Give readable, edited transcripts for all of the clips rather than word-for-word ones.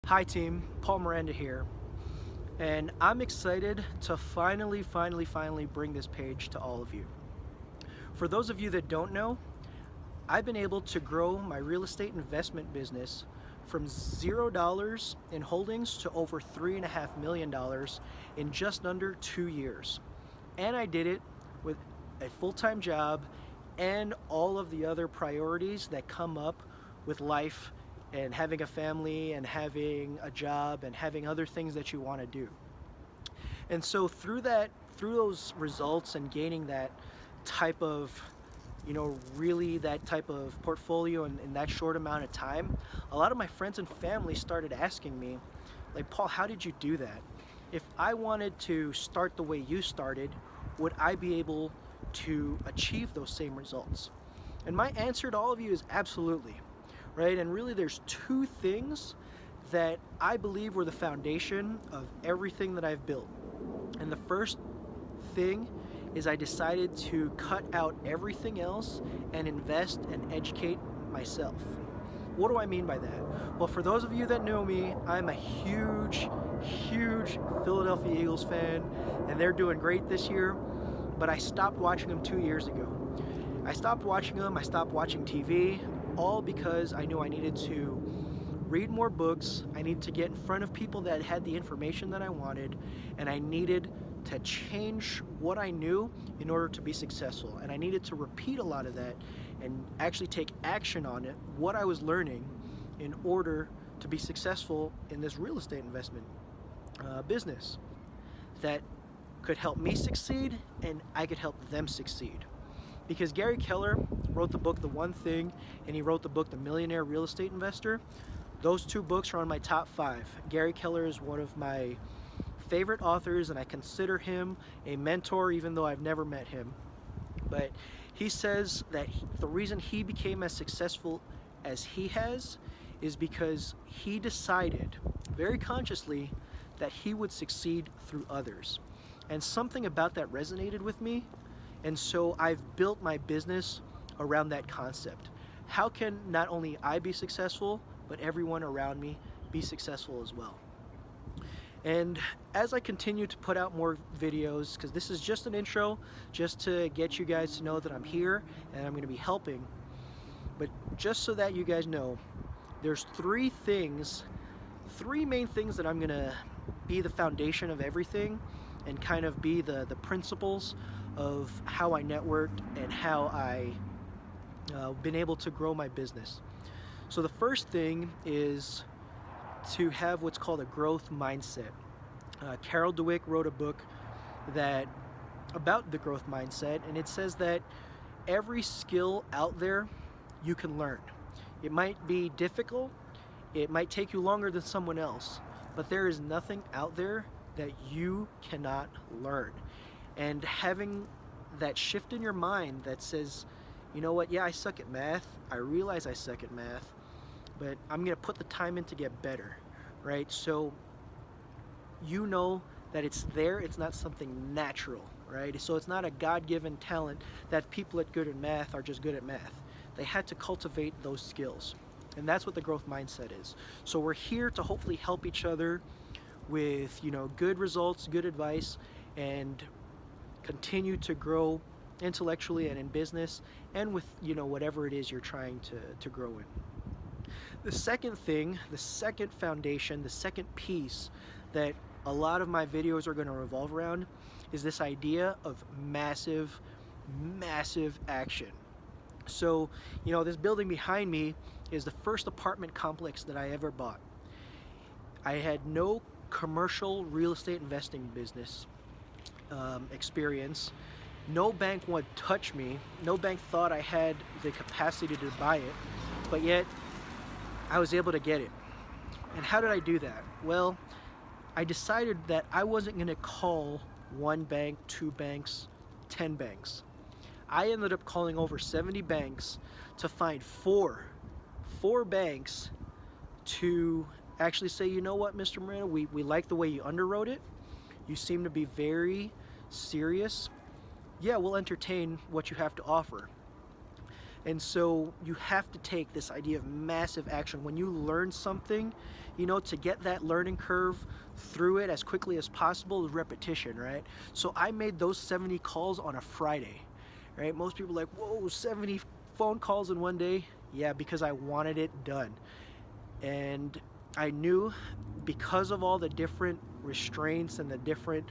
Hi team, Paul Miranda here, and I'm excited to finally bring this page to all of you. For those of you that don't know, I've been able to grow my real estate investment business from $0 in holdings to over $3.5 million in just under 2 years. And I did it with a full-time job and all of the other priorities that come up with life and having a family and having a job and having other things that you want to do. And so through those results and gaining that type of, really that type of portfolio in that short amount of time, a lot of my friends and family started asking me, like, Paul, how did you do that? If I wanted to start the way you started, would I be able to achieve those same results? And my answer to all of you is absolutely. Right? And really there's two things that I believe were the foundation of everything that I've built. And the first thing is I decided to cut out everything else and invest and educate myself. What do I mean by that? Well, for those of you that know me, I'm a huge Philadelphia Eagles fan, and they're doing great this year, but I stopped watching them 2 years ago. I stopped watching them, I stopped watching TV, all because I knew I needed to read more books, I needed to get in front of people that had the information that I wanted, and I needed to change what I knew in order to be successful. And I needed to repeat a lot of that and actually take action on it, what I was learning, in order to be successful in this real estate investment business that could help me succeed and I could help them succeed. Because Gary Keller wrote the book The One Thing, and he wrote the book The Millionaire Real Estate Investor. Those two books are on my top 5. Gary Keller is one of my favorite authors, and I consider him a mentor even though I've never met him. But he says that the reason he became as successful as he has is because he decided very consciously that he would succeed through others. And something about that resonated with me. And so I've built my business around that concept. How can not only I be successful, but everyone around me be successful as well? And as I continue to put out more videos, because this is just an intro, just to get you guys to know that I'm here and I'm going to be helping. But just so that you guys know, there's three main things that I'm going to be the foundation of everything and kind of be the principles of how I networked and how I been able to grow my business. So the first thing is to have what's called a growth mindset. Carol Dweck wrote a book about the growth mindset, and it says that every skill out there you can learn. It might be difficult, it might take you longer than someone else, but there is nothing out there that you cannot learn. And having that shift in your mind that says, you know what, yeah, I suck at math, I realize I suck at math, but I'm gonna put the time in to get better, right? So you know that it's there, it's not something natural, right? So it's not a God-given talent that people that are good at math are just good at math. They had to cultivate those skills. And that's what the growth mindset is. So we're here to hopefully help each other with, good results, good advice, and continue to grow intellectually and in business and with, whatever it is you're trying to grow in. The second thing, the second foundation, the second piece that a lot of my videos are going to revolve around is this idea of massive action. So, this building behind me is the first apartment complex that I ever bought. I had no commercial real estate investing business experience. No bank would touch me. No bank thought I had the capacity to buy it, but yet I was able to get it. And how did I do that? Well, I decided that I wasn't going to call one bank, 2 banks, 10 banks. I ended up calling over 70 banks to find four banks to actually say, you know what, Mr. Miranda, we like the way you underwrote it. You seem to be very serious. Yeah, we'll entertain what you have to offer. And so you have to take this idea of massive action. When you learn something, to get that learning curve through it as quickly as possible is repetition, right? So I made those 70 calls on a Friday, right? Most people are like, whoa, 70 phone calls in one day. Yeah, because I wanted it done. And I knew, because of all the different restraints and the different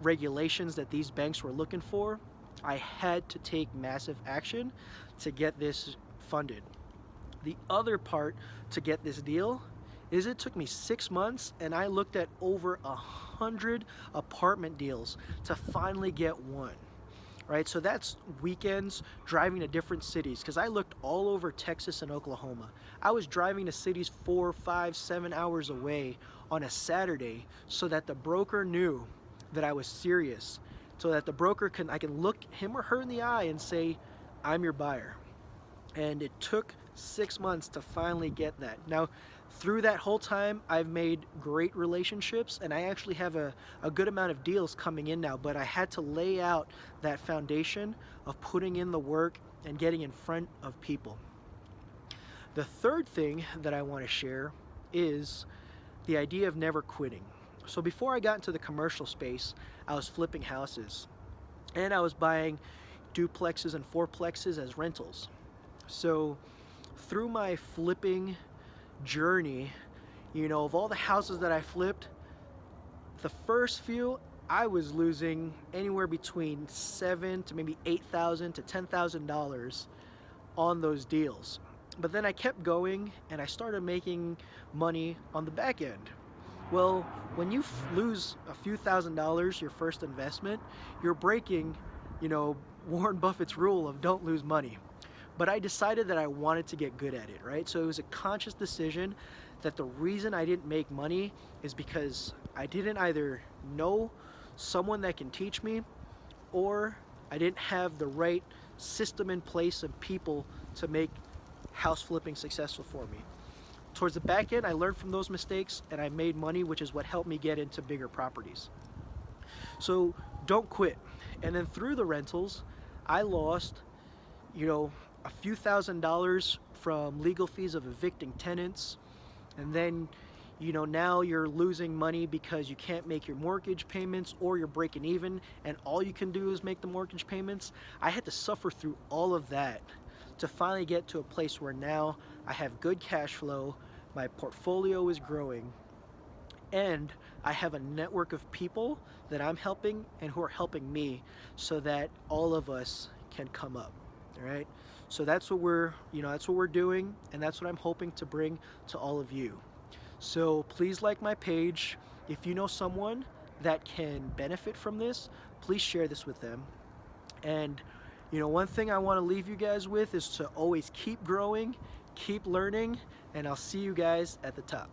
regulations that these banks were looking for, I had to take massive action to get this funded. The other part to get this deal is it took me 6 months, and I looked at over 100 apartment deals to finally get one. Right, so that's weekends driving to different cities, because I looked all over Texas and Oklahoma. I was driving to cities 4, 5, 7 hours away on a Saturday so that the broker knew that I was serious, so that the broker I can look him or her in the eye and say, I'm your buyer. And it took 6 months to finally get that. Now, through that whole time, I've made great relationships, and I actually have a good amount of deals coming in now, but I had to lay out that foundation of putting in the work and getting in front of people. The third thing that I want to share is the idea of never quitting. So before I got into the commercial space, I was flipping houses, and I was buying duplexes and fourplexes as rentals. So through my flipping journey, of all the houses that I flipped, the first few I was losing anywhere between $7,000 to maybe $8,000 to $10,000 on those deals. But then I kept going, and I started making money on the back end. Well, when you lose a few $1,000s your first investment, you're breaking, Warren Buffett's rule of don't lose money. But I decided that I wanted to get good at it, right? So it was a conscious decision that the reason I didn't make money is because I didn't either know someone that can teach me, or I didn't have the right system in place of people to make house flipping successful for me. Towards the back end, I learned from those mistakes, and I made money, which is what helped me get into bigger properties. So don't quit. And then through the rentals, I lost, a few $1,000s from legal fees of evicting tenants. And then, now you're losing money because you can't make your mortgage payments, or you're breaking even and all you can do is make the mortgage payments. I had to suffer through all of that to finally get to a place where now I have good cash flow, my portfolio is growing, and I have a network of people that I'm helping and who are helping me, so that all of us can come up. All right, so that's what we're doing, and that's what I'm hoping to bring to all of you. So please like my page. If you know someone that can benefit from this, please share this with them. And one thing I want to leave you guys with is to always keep growing, keep learning, and I'll see you guys at the top.